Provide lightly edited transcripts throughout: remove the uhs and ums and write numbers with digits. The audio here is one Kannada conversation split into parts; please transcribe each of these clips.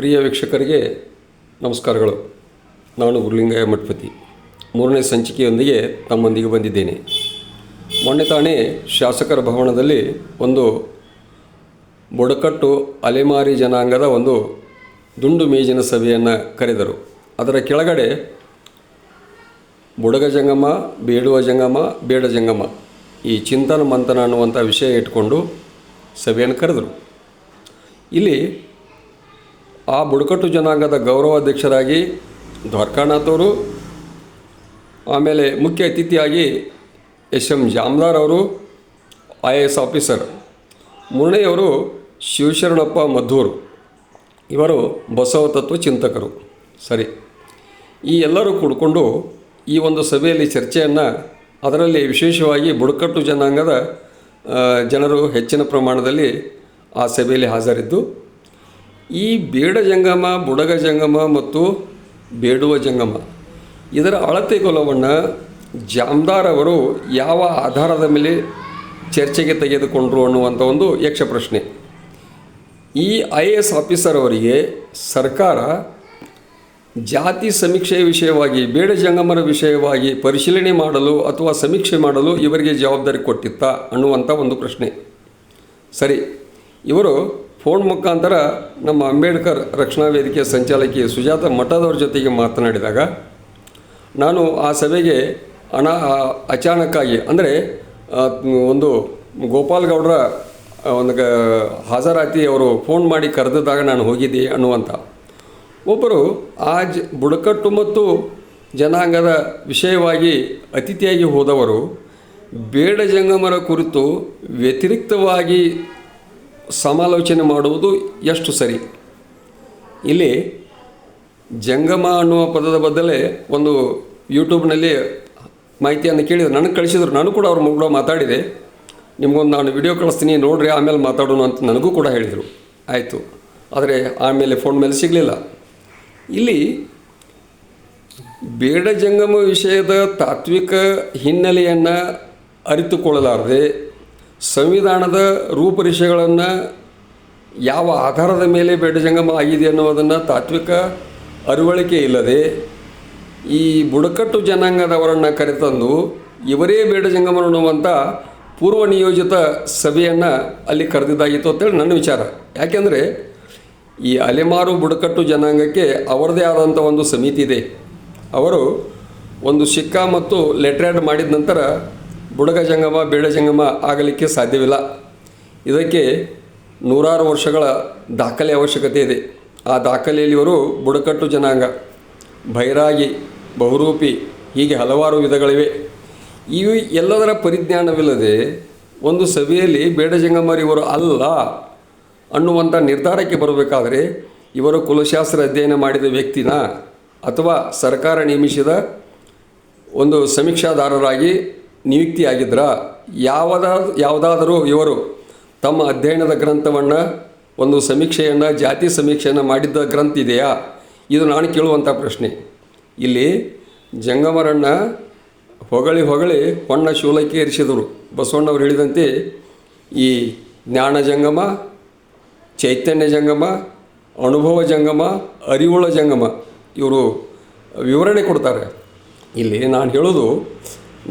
ಪ್ರಿಯ ವೀಕ್ಷಕರಿಗೆ ನಮಸ್ಕಾರಗಳು. ನಾನು ಗುರುಲಿಂಗಯ್ಯ ಮಠಪತಿ 3ನೇ ಸಂಚಿಕೆಯೊಂದಿಗೆ ತಮ್ಮೊಂದಿಗೆ ಬಂದಿದ್ದೇನೆ. ಮೊನ್ನೆ ತಾನೇ ಶಾಸಕರ ಭವನದಲ್ಲಿ ಒಂದು ಬುಡಕಟ್ಟು ಅಲೆಮಾರಿ ಜನಾಂಗದ ಒಂದು ದುಂಡು ಮೇಜಿನ ಸಭೆಯನ್ನು ಕರೆದರು. ಅದರ ಕೆಳಗಡೆ ಬುಡಗ ಜಂಗಮ, ಬೇಡುವ ಜಂಗಮ, ಬೇಡ ಜಂಗಮ ಈ ಚಿಂತನ ಮಂಥನ ಅನ್ನುವಂಥ ವಿಷಯ ಇಟ್ಕೊಂಡು ಸಭೆಯನ್ನು ಕರೆದರು. ಇಲ್ಲಿ ಆ ಬುಡಕಟ್ಟು ಜನಾಂಗದ ಗೌರವಾಧ್ಯಕ್ಷರಾಗಿ ದ್ವಾರಕಾನಾಥ್ ಅವರು, ಆಮೇಲೆ ಮುಖ್ಯ ಅತಿಥಿಯಾಗಿ ಎಸ್.ಎಂ. ಜಾಮದಾರ್ ಅವರು, IAS ಆಫೀಸರ್, ಮೂರನೆಯವರು ಶಿವಶರಣಪ್ಪ ಮದ್ದೂರು, ಇವರು ಬಸವ ತತ್ವ ಚಿಂತಕರು. ಸರಿ, ಈ ಎಲ್ಲರೂ ಕೂಡಿಕೊಂಡು ಈ ಒಂದು ಸಭೆಯಲ್ಲಿ ಚರ್ಚೆಯನ್ನು, ಅದರಲ್ಲಿ ವಿಶೇಷವಾಗಿ ಬುಡಕಟ್ಟು ಜನಾಂಗದ ಜನರು ಹೆಚ್ಚಿನ ಪ್ರಮಾಣದಲ್ಲಿ ಆ ಸಭೆಯಲ್ಲಿ ಹಾಜರಿದ್ದು, ಈ ಬೇಡ ಜಂಗಮ, ಬುಡಗ ಜಂಗಮ ಮತ್ತು ಬೇಡುವ ಜಂಗಮ ಇದರ ಅಳತೆಗೊಲವನ್ನು ಜಾಮದಾರ್ ಅವರು ಯಾವ ಆಧಾರದ ಮೇಲೆ ಚರ್ಚೆಗೆ ತೆಗೆದುಕೊಂಡರು ಅನ್ನುವಂಥ ಒಂದು ಯಕ್ಷ ಪ್ರಶ್ನೆ. ಈ IAS ಆಫೀಸರ್ ಅವರಿಗೆ ಸರ್ಕಾರ ಜಾತಿ ಸಮೀಕ್ಷೆ ವಿಷಯವಾಗಿ, ಬೇಡ ಜಂಗಮರ ವಿಷಯವಾಗಿ ಪರಿಶೀಲನೆ ಮಾಡಲು ಅಥವಾ ಸಮೀಕ್ಷೆ ಮಾಡಲು ಇವರಿಗೆ ಜವಾಬ್ದಾರಿ ಕೊಟ್ಟಿತ್ತಾ ಅನ್ನುವಂಥ ಒಂದು ಪ್ರಶ್ನೆ. ಸರಿ, ಇವರು ಫೋನ್ ಮುಖಾಂತರ ನಮ್ಮ ಅಂಬೇಡ್ಕರ್ ರಕ್ಷಣಾ ವೇದಿಕೆಯ ಸಂಚಾಲಕಿ ಸುಜಾತ ಮಠದವ್ರ ಜೊತೆಗೆ ಮಾತನಾಡಿದಾಗ, ನಾನು ಆ ಸಭೆಗೆ ಅಚಾನಕ್ಕಾಗಿ, ಅಂದರೆ ಒಂದು ಗೋಪಾಲ್ ಗೌಡರ ಒಂದು ಹಾಜರಾತಿ ಅವರು ಫೋನ್ ಮಾಡಿ ಕರೆದಿದ್ದಾಗ ನಾನು ಹೋಗಿದ್ದೆ ಅನ್ನುವಂಥ ಒಬ್ಬರು ಆ ಬುಡಕಟ್ಟು ಮತ್ತು ಜನಾಂಗದ ವಿಷಯವಾಗಿ ಅತಿಥಿಯಾಗಿ ಹೋದವರು ಬೇಡ ಜಂಗಮರ ಕುರಿತು ವ್ಯತಿರಿಕ್ತವಾಗಿ ಸಮಾಲೋಚನೆ ಮಾಡುವುದು ಎಷ್ಟು ಸರಿ? ಇಲ್ಲಿ ಜಂಗಮ ಅನ್ನುವ ಪದದ ಬದಲೇ ಒಂದು ಯೂಟ್ಯೂಬ್ನಲ್ಲಿ ಮಾಹಿತಿಯನ್ನು ಕೇಳಿದರು, ನನಗೆ ಕಳಿಸಿದರು. ನಾನು ಕೂಡ ಅವ್ರ ಕೂಡ ಮಾತಾಡಿದೆ. ನಿಮಗೊಂದು ನಾನು ವಿಡಿಯೋ ಕಳಿಸ್ತೀನಿ ನೋಡ್ರಿ, ಆಮೇಲೆ ಮಾತಾಡೋಣ ಅಂತ ನನಗೂ ಕೂಡ ಹೇಳಿದರು. ಆಯಿತು, ಆದರೆ ಆಮೇಲೆ ಫೋನ್ ಮೇಲೆ ಸಿಗಲಿಲ್ಲ. ಇಲ್ಲಿ ಬೇಡ ಜಂಗಮ ವಿಷಯದ ತಾತ್ವಿಕ ಹಿನ್ನೆಲೆಯನ್ನು ಅರಿತುಕೊಳ್ಳಲಾರದೆ, ಸಂವಿಧಾನದ ರೂಪರೇಷೆಗಳನ್ನು ಯಾವ ಆಧಾರದ ಮೇಲೆ ಬೇಡ ಜಂಗಮ ಆಗಿದೆ ಅನ್ನೋದನ್ನು ತಾತ್ವಿಕ ಅರಿವಳಿಕೆ ಇಲ್ಲದೆ ಈ ಬುಡಕಟ್ಟು ಜನಾಂಗದವರನ್ನು ಕರೆತಂದು ಇವರೇ ಬೇಡ ಜಂಗಮ ಅನ್ನುವಂಥ ಪೂರ್ವ ನಿಯೋಜಿತ ಸಭೆಯನ್ನು ಅಲ್ಲಿ ಕರೆದಿದ್ದಾಗಿತ್ತು ಅಂತೇಳಿ ನನ್ನ ವಿಚಾರ. ಯಾಕೆಂದರೆ ಈ ಅಲೆಮಾರು ಬುಡಕಟ್ಟು ಜನಾಂಗಕ್ಕೆ ಅವರದೇ ಆದಂಥ ಒಂದು ಸಮಿತಿ ಇದೆ. ಅವರು ಒಂದು ಸಿಕ್ಕಾ ಮತ್ತು ಲೆಟ್ರ್ಯಾಡ್ ಮಾಡಿದ ನಂತರ ಬುಡಗ ಜಂಗಮ, ಬೇಡ ಜಂಗಮ ಆಗಲಿಕ್ಕೆ ಸಾಧ್ಯವಿಲ್ಲ. ಇದಕ್ಕೆ ನೂರಾರು ವರ್ಷಗಳ ದಾಖಲೆ ಅವಶ್ಯಕತೆ ಇದೆ. ಆ ದಾಖಲೆಯಲ್ಲಿ ಇವರು ಬುಡಕಟ್ಟು ಜನಾಂಗ, ಬೈರಾಗಿ, ಬಹುರೂಪಿ, ಹೀಗೆ ಹಲವಾರು ವಿಧಗಳಿವೆ. ಇವು ಎಲ್ಲದರ ಪರಿಜ್ಞಾನವಿಲ್ಲದೆ ಒಂದು ಸಭೆಯಲ್ಲಿ ಬೇಡ ಜಂಗಮರು ಇವರು ಅಲ್ಲ ಅನ್ನುವಂಥ ನಿರ್ಧಾರಕ್ಕೆ ಬರಬೇಕಾದರೆ ಇವರು ಕುಲಶಾಸ್ತ್ರ ಅಧ್ಯಯನ ಮಾಡಿದ ವ್ಯಕ್ತಿನ ಅಥವಾ ಸರ್ಕಾರ ನೇಮಿಸಿದ ಒಂದು ಸಮೀಕ್ಷಾದಾರರಾಗಿ ನಿಯುಕ್ತಿಯಾಗಿದ್ದರಾ? ಯಾವುದಾದರೂ ಇವರು ತಮ್ಮ ಅಧ್ಯಯನದ ಗ್ರಂಥವನ್ನು, ಒಂದು ಸಮೀಕ್ಷೆಯನ್ನು, ಜಾತಿ ಸಮೀಕ್ಷೆಯನ್ನು ಮಾಡಿದ್ದ ಗ್ರಂಥ ಇದೆಯಾ? ಇದು ನಾನು ಕೇಳುವಂಥ ಪ್ರಶ್ನೆ. ಇಲ್ಲಿ ಜಂಗಮರನ್ನು ಹೊಗಳಿ ಹೊನ್ನ ಶೂಲಕ್ಕೆ ಏರಿಸಿದರು. ಬಸವಣ್ಣವರು ಹೇಳಿದಂತೆ ಈ ಜ್ಞಾನ ಜಂಗಮ, ಚೈತನ್ಯ ಜಂಗಮ, ಅನುಭವ ಜಂಗಮ, ಅರಿವುಳ ಜಂಗಮ ಇವರು ವಿವರಣೆ ಕೊಡ್ತಾರೆ. ಇಲ್ಲಿ ನಾನು ಹೇಳೋದು,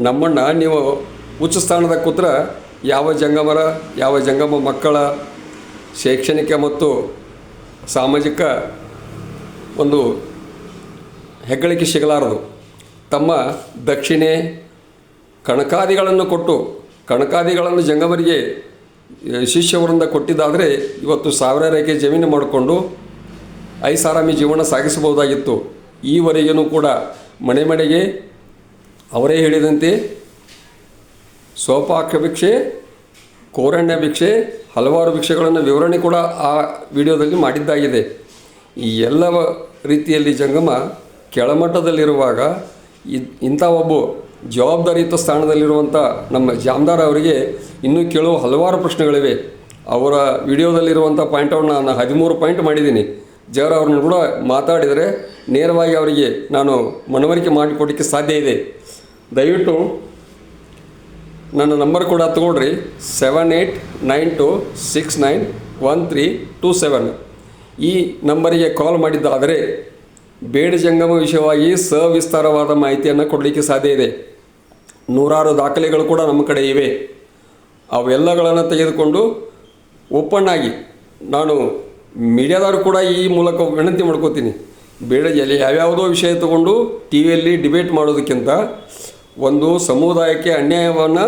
ನಮ್ಮನ್ನು ನೀವು ಉಚ್ಚ ಸ್ಥಾನದ ಕೂತ್ರ ಯಾವ ಜಂಗಮರ, ಯಾವ ಜಂಗಮ ಮಕ್ಕಳ ಶೈಕ್ಷಣಿಕ ಮತ್ತು ಸಾಮಾಜಿಕ ಒಂದು ಹೆಗ್ಗಳಿಕೆ ಸಿಗಲಾರದು. ತಮ್ಮ ದಕ್ಷಿಣೆ ಕಣಕಾದಿಗಳನ್ನು ಕೊಟ್ಟು, ಕಣಕಾದಿಗಳನ್ನು ಜಂಗಮರಿಗೆ ಶಿಷ್ಯವರಿಂದ ಕೊಟ್ಟಿದ್ದಾದರೆ ಇವತ್ತು ಸಾವಿರಾರು ಎಕರೆ ಜಮೀನು ಮಾಡಿಕೊಂಡು ಐಷಾರಾಮಿ ಜೀವನ ಸಾಗಿಸಬಹುದಾಗಿತ್ತು. ಈವರೆಗೂ ಕೂಡ ಮನೆ ಮನೆಗೆ ಅವರೇ ಹೇಳಿದಂತೆ ಸೋಪಾಕ ಭಿಕ್ಷೆ, ಕೋರಣ್ಯ ಭಿಕ್ಷೆ, ಹಲವಾರು ಭಿಕ್ಷೆಗಳನ್ನು ವಿವರಣೆ ಕೂಡ ಆ ವಿಡಿಯೋದಲ್ಲಿ ಮಾಡಿದ್ದಾಗಿದೆ. ಈ ಎಲ್ಲ ರೀತಿಯಲ್ಲಿ ಜಂಗಮ ಕೆಳಮಟ್ಟದಲ್ಲಿರುವಾಗ ಇಂಥ ಒಬ್ಬ ಜವಾಬ್ದಾರಿಯುತ ಸ್ಥಾನದಲ್ಲಿರುವಂಥ ನಮ್ಮ ಜಾಮದಾರ್ ಅವರಿಗೆ ಇನ್ನೂ ಕೇಳುವ ಹಲವಾರು ಪ್ರಶ್ನೆಗಳಿವೆ. ಅವರ ವಿಡಿಯೋದಲ್ಲಿರುವಂಥ ಪಾಯಿಂಟನ್ನು ನಾನು 13 ಪಾಯಿಂಟ್ ಮಾಡಿದ್ದೀನಿ. ಜರ ಅವ್ರನ್ನ ಕೂಡ ಮಾತಾಡಿದರೆ ನೇರವಾಗಿ ಅವರಿಗೆ ನಾನು ಮನವರಿಕೆ ಮಾಡಿಕೊಡೋಕ್ಕೆ ಸಾಧ್ಯ ಇದೆ. ದಯವಿಟ್ಟು ನನ್ನ ನಂಬರ್ ಕೂಡ ತಗೊಳ್ರಿ, 7892691327. ಈ ನಂಬರಿಗೆ ಕಾಲ್ ಮಾಡಿದ್ದಾದರೆ ಬೇಡ ಜಂಗಮ ವಿಷಯವಾಗಿ ಸವಿಸ್ತಾರವಾದ ಮಾಹಿತಿಯನ್ನು ಕೊಡಲಿಕ್ಕೆ ಸಾಧ್ಯ ಇದೆ. ನೂರಾರು ದಾಖಲೆಗಳು ಕೂಡ ನಮ್ಮ ಕಡೆ ಇವೆ. ಅವೆಲ್ಲಗಳನ್ನು ತೆಗೆದುಕೊಂಡು ಓಪನ್ ಆಗಿ ನಾನು ಮೀಡಿಯಾದವರು ಕೂಡ ಈ ಮೂಲಕ ವಿನಂತಿ ಮಾಡ್ಕೋತೀನಿ. ಬೇಡ ಯಾವ್ಯಾವುದೋ ವಿಷಯ ತಗೊಂಡು ಟಿ ವಿಯಲ್ಲಿ ಡಿಬೇಟ್ ಮಾಡೋದಕ್ಕಿಂತ ಒಂದು ಸಮುದಾಯಕ್ಕೆ ಅನ್ಯಾಯವನ್ನು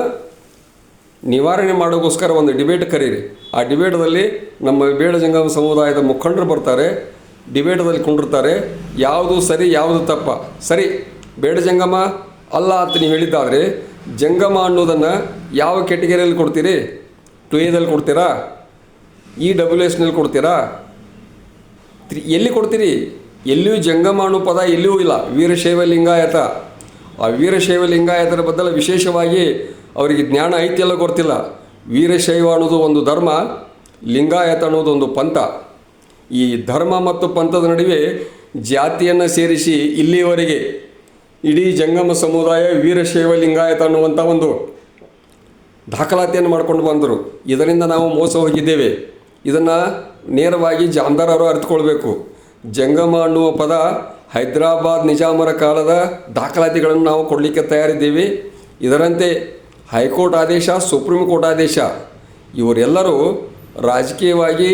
ನಿವಾರಣೆ ಮಾಡೋಕ್ಕೋಸ್ಕರ ಒಂದು ಡಿಬೇಟ್ ಕರೀರಿ. ಆ ಡಿಬೇಟದಲ್ಲಿ ನಮ್ಮ ಬೇಡ ಜಂಗಮ ಸಮುದಾಯದ ಮುಖಂಡರು ಬರ್ತಾರೆ, ಡಿಬೇಟದಲ್ಲಿ ಕೊಂಡಿರ್ತಾರೆ. ಯಾವುದು ಸರಿ ಯಾವುದು ತಪ್ಪ. ಸರಿ ಬೇಡ ಜಂಗಮ ಅಲ್ಲ ಅಂತ ನೀವು ಹೇಳಿದ್ದಾದರೆ ಜಂಗಮ ಅನ್ನೋದನ್ನು ಯಾವ ಕೆಟಗರಿಯಲ್ಲಿ ಕೊಡ್ತೀರಿ? 2Aದಲ್ಲಿ ಕೊಡ್ತೀರಾ? EWSನಲ್ಲಿ ಕೊಡ್ತೀರಾ? ಎಲ್ಲಿ ಕೊಡ್ತೀರಿ? ಎಲ್ಲಿಯೂ ಜಂಗಮ ಅನ್ನೋ ಪದ ಎಲ್ಲಿಯೂ ಇಲ್ಲ. ವೀರಶೈವ ಲಿಂಗಾಯತ, ಆ ವೀರಶೈವ ಲಿಂಗಾಯತರ ಬದಲು ವಿಶೇಷವಾಗಿ ಅವರಿಗೆ ಜ್ಞಾನ ಐತಿಯಲ್ಲ ಗೊತ್ತಿಲ್ಲ. ವೀರಶೈವ ಅನ್ನೋದು ಒಂದು ಧರ್ಮ, ಲಿಂಗಾಯತ ಅನ್ನೋದು ಒಂದು ಪಂಥ. ಈ ಧರ್ಮ ಮತ್ತು ಪಂಥದ ನಡುವೆ ಜಾತಿಯನ್ನು ಸೇರಿಸಿ ಇಲ್ಲಿವರೆಗೆ ಇಡೀ ಜಂಗಮ ಸಮುದಾಯ ವೀರಶೈವ ಲಿಂಗಾಯತ ಅನ್ನುವಂಥ ಒಂದು ದಾಖಲಾತಿಯನ್ನು ಮಾಡಿಕೊಂಡು ಬಂದರು. ಇದರಿಂದ ನಾವು ಮೋಸ ಹೋಗಿದ್ದೇವೆ. ಇದನ್ನು ನೇರವಾಗಿ ಜಾಮದಾರರು ಅರಿತುಕೊಳ್ಬೇಕು. ಜಂಗಮ ಅನ್ನುವ ಪದ ಹೈದರಾಬಾದ್ ನಿಜಾಮರ ಕಾಲದ ದಾಖಲಾತಿಗಳನ್ನು ನಾವು ಕೊಡಲಿಕ್ಕೆ ತಯಾರಿದ್ದೀವಿ. ಇದರಂತೆ ಹೈಕೋರ್ಟ್ ಆದೇಶ, ಸುಪ್ರೀಂ ಕೋರ್ಟ್ ಆದೇಶ, ಇವರೆಲ್ಲರೂ ರಾಜಕೀಯವಾಗಿ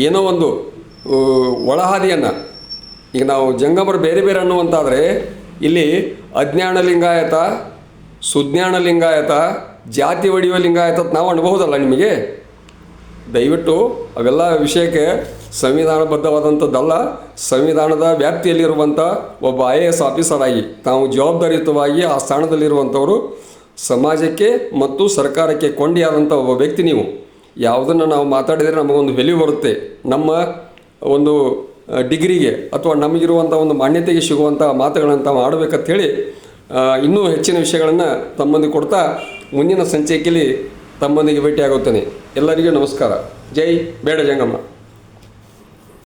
ಏನೋ ಒಂದು ಒಳಹಾದಿಯನ್ನು, ಈಗ ನಾವು ಜಂಗಮರು ಬೇರೆ ಬೇರೆ ಅನ್ನುವಂತಾದರೆ ಇಲ್ಲಿ ಅಜ್ಞಾನ ಲಿಂಗಾಯತ, ಸುಜ್ಞಾನ ಲಿಂಗಾಯತ, ಜಾತಿ ಒಡೆಯುವ ಲಿಂಗಾಯತ ನಾವು ಅನ್ಬಹುದಲ್ಲ. ನಿಮಗೆ ದಯವಿಟ್ಟು ಅವೆಲ್ಲ ವಿಷಯಕ್ಕೆ ಸಂವಿಧಾನಬದ್ಧವಾದಂಥದ್ದಲ್ಲ. ಸಂವಿಧಾನದ ವ್ಯಾಪ್ತಿಯಲ್ಲಿರುವಂಥ ಒಬ್ಬ IAS ಆಫೀಸರ್ ಆಗಿ ತಾವು ಜವಾಬ್ದಾರಿಯುತವಾಗಿ ಆ ಸ್ಥಾನದಲ್ಲಿರುವಂಥವರು ಸಮಾಜಕ್ಕೆ ಮತ್ತು ಸರ್ಕಾರಕ್ಕೆ ಕೊಂಡಿಯಾದಂಥ ಒಬ್ಬ ವ್ಯಕ್ತಿ. ನೀವು ಯಾವುದನ್ನು ನಾವು ಮಾತಾಡಿದರೆ ನಮಗೊಂದು ಬೆಲೆ ಬರುತ್ತೆ. ನಮ್ಮ ಒಂದು ಡಿಗ್ರಿಗೆ ಅಥವಾ ನಮಗಿರುವಂಥ ಒಂದು ಮಾನ್ಯತೆಗೆ ಸಿಗುವಂಥ ಮಾತುಗಳನ್ನು ತಾವು ಆಡಬೇಕಂತೇಳಿ ಇನ್ನೂ ಹೆಚ್ಚಿನ ವಿಷಯಗಳನ್ನು ತಮ್ಮೊಂದಿಗೆ ಕೊಡ್ತಾ ಮುಂದಿನ ಸಂಚಿಕೆಯಲ್ಲಿ ತಮ್ಮೊಂದಿಗೆ ಭೇಟಿಯಾಗುತ್ತೇನೆ. ಎಲ್ಲರಿಗೂ ನಮಸ್ಕಾರ. ಜೈ ಬೇಡ ಜಂಗಮ.